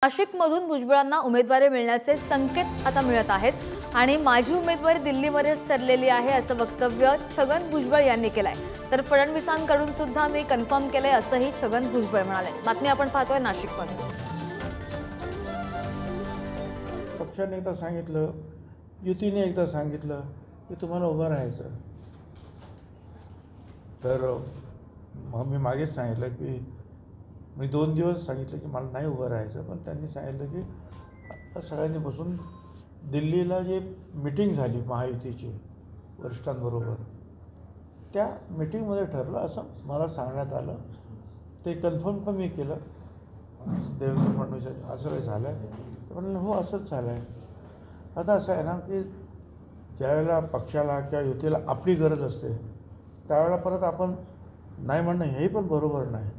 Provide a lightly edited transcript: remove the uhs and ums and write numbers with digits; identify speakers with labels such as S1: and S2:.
S1: नाशिकमधून भुजबळांना उमेदवारी मिळण्याचे संकेत आता मिळत आहेत आणि माझी उमेदवारी दिल्लीमध्येच ठरलेली आहे असं वक्तव्य छगन भुजबळ यांनी केलंय। तर फडणवीसांकडून सुद्धा मी कन्फर्म केलंय असंही छगन भुजबळ म्हणाले। बातमी आपण पाहतोय नाशिकमधून।
S2: पक्षाने एकदा सांगितलं, युतीने एकदा सांगितलं की तुम्हाला उभं राहायचं, तर मग मी मागेच सांगितलं की मी 2 दिवस सांगितलं की मला नाही उभं राहायचं, पण त्यांनी सांगितलं की आता सगळ्यांनी बसून दिल्लीला जे मीटिंग झाली महायुतीची वरिष्ठांबरोबर, त्या मीटिंगमध्ये ठरलं असं मला सांगण्यात आलं। ते कन्फर्म पण मी केलं देवेंद्र फडणवीस असं काही झालं आहे, म्हणलं हो असंच झालं आहे। आता असं आहे ना की ज्यावेळेला पक्षाला किंवा युतीला आपली गरज असते त्यावेळेला परत आपण नाही म्हणणं हेही पण बरोबर नाही।